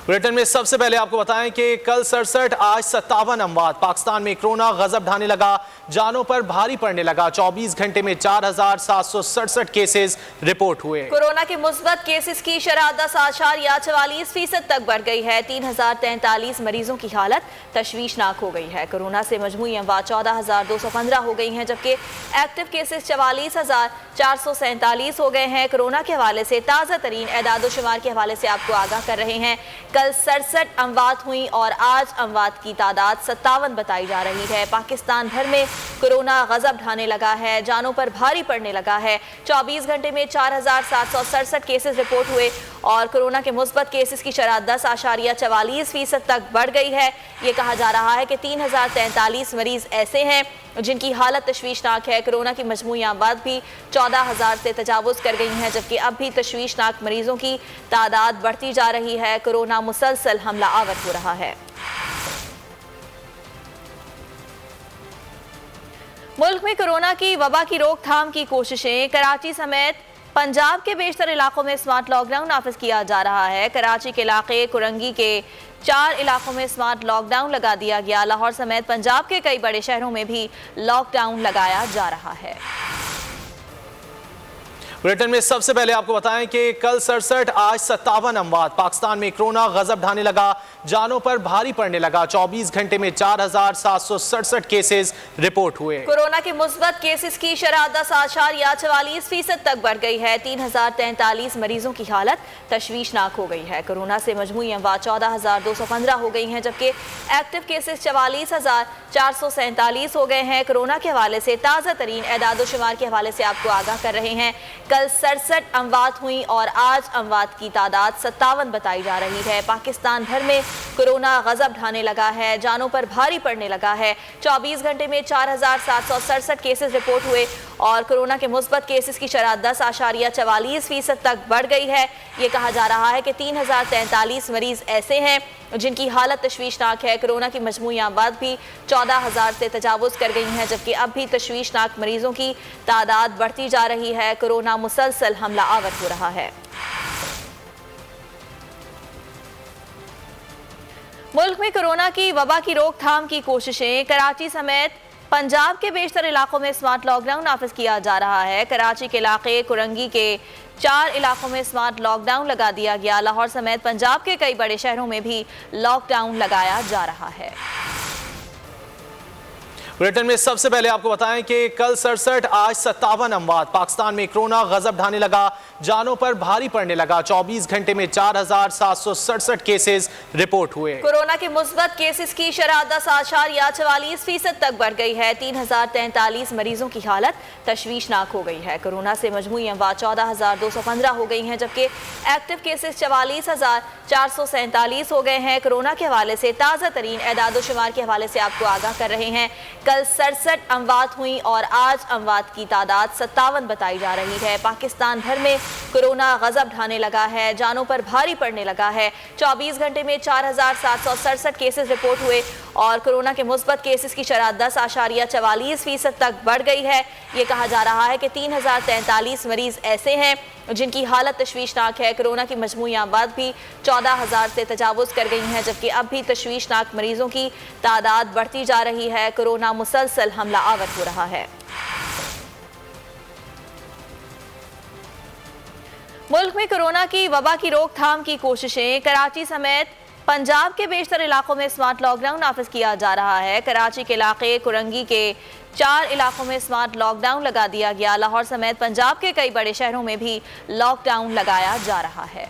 Bulletin में सबसे पहले आपको बताएं कि कल 67 आज 57 अमवात। पाकिस्तान में कोरोना गजब ढाने लगा, जानों पर भारी पड़ने लगा। 24 घंटे में 4767 केसेस रिपोर्ट हुए। कोरोना के मुस्बत केसेस की शरह 10.44% तक बढ़ गई है। 3043 मरीजों की हालत तशवीशनाक हो गई है। कोरोना से मजमूई अमवात 14,215 हो गई हैं, जबकि एक्टिव केसेस 44,447 हो गए हैं। कोरोना के हवाले से ताज़ा तरीन एदाद शुमार के हवाले से आपको आगाह कर रहे हैं। कल 67 अमवात हुई और आज अमवात की तादाद 57 बताई जा रही है। पाकिस्तान भर में कोरोना गजब ढाने लगा है, जानों पर भारी पड़ने लगा है। 24 घंटे में 4,767 केसेस रिपोर्ट हुए और कोरोना के मुस्बत केसेस की शरह 10.44% तक बढ़ गई है। ये कहा जा रहा है कि 3043 मरीज ऐसे हैं जिनकी हालत तशवीशनाक है। कोरोना की मजमूई आबाद भी 14,000 से तजावुज़ कर गई हैं, जबकि अब भी तशवीशनाक मरीजों की तादाद बढ़ती जा रही है। कोरोना मुसलसल हमला आवर हो रहा है। मुल्क में कोरोना की वबा की रोकथाम की कोशिशें। कराची समेत पंजाब के बेशतर इलाकों में स्मार्ट लॉकडाउन नाफिज किया जा रहा है। कराची के इलाके कुरंगी के 4 इलाकों में स्मार्ट लॉकडाउन लगा दिया गया। लाहौर समेत पंजाब के कई बड़े शहरों में भी लॉकडाउन लगाया जा रहा है। बुलेटिन में सबसे पहले आपको बताएं कि कल 67 आज 57 अमवात। पाकिस्तान में कोरोना गजब ढाने लगा, जानों पर भारी पड़ने लगा। 24 घंटे में 4767 केसेस रिपोर्ट हुए। कोरोना के मुस्बत केसेस की शरह 10.44% तक बढ़ गई है। 3043 मरीजों की हालत तशवीशनाक हो गई है। कोरोना से मजमूई अमवात 14,215 हो गई हैं, जबकि एक्टिव केसेस 44,447 हो गए हैं। कोरोना के हवाले से ताज़ा तरीन एदाद शुमार के हवाले से आपको आगाह कर रहे हैं। कल 67 अमवात हुई और आज अमवात की तादाद 57 बताई जा रही है। पाकिस्तान भर में कोरोना गजब ढाने लगा है, जानों पर भारी पड़ने लगा है। 24 घंटे में 4,767 केसेस रिपोर्ट हुए और कोरोना के मुस्बत केसेस की शरह 10.44% तक बढ़ गई है। ये कहा जा रहा है कि 3043 मरीज ऐसे हैं जिनकी हालत तशवीशनाक है। कोरोना की मजमूई आबाद भी 14,000 से तजावुज़ कर गई हैं, जबकि अब भी तशवीशनाक मरीजों की तादाद बढ़ती जा रही है। कोरोना मुसलसल हमला आवर हो रहा है। मुल्क में कोरोना की वबा की रोकथाम की कोशिशें। कराची समेत पंजाब के बेशतर इलाकों में स्मार्ट लॉकडाउन नाफिज किया जा रहा है। कराची के इलाके कुरंगी के 4 इलाकों में स्मार्ट लॉकडाउन लगा दिया गया। लाहौर समेत पंजाब के कई बड़े शहरों में भी लॉकडाउन लगाया जा रहा है। बुलेटिन में सबसे पहले आपको बताएं कि कल 67 आज 57 अमवात। पाकिस्तान में कोरोना गजब ढाने लगा, जानों पर भारी पड़ने लगा। 24 घंटे में 4767 केसेस रिपोर्ट हुए। कोरोना के मुस्बत केसेस की शरह 10.44% तक बढ़ गई है। 3043 मरीजों की हालत तशवीशनाक हो गई है। कोरोना से मजमूई अमवात 14,215 हो गई हैं, जबकि एक्टिव केसेस 44,447 हो गए हैं। कोरोना के हवाले से ताज़ा तरीन एदाद शुमार के हवाले से आपको आगाह कर रहे हैं। कल 67 अमवात हुई और आज अमवात की तादाद 57 बताई जा रही है। पाकिस्तान भर में कोरोना गजब ढाने लगा है, जानों पर भारी पड़ने लगा है। 24 घंटे में 4,767 केसेस रिपोर्ट हुए और कोरोना के मुस्बत केसेस की शरह 10.44% तक बढ़ गई है। ये कहा जा रहा है कि 3043 मरीज ऐसे हैं जिनकी हालत तशवीशनाक है। कोरोना की मजमूई आबाद भी 14,000 से तजावुज़ कर गई हैं, जबकि अब भी तशवीशनाक मरीजों की तादाद बढ़ती जा रही है। कोरोना मुसलसल हमला आवर हो रहा है। मुल्क में कोरोना की वबा की रोकथाम की कोशिशें। कराची समेत पंजाब के बेशतर इलाकों में स्मार्ट लॉकडाउन नाफिज किया जा रहा है। कराची के इलाके कुरंगी के 4 इलाकों में स्मार्ट लॉकडाउन लगा दिया गया। लाहौर समेत पंजाब के कई बड़े शहरों में भी लॉकडाउन लगाया जा रहा है।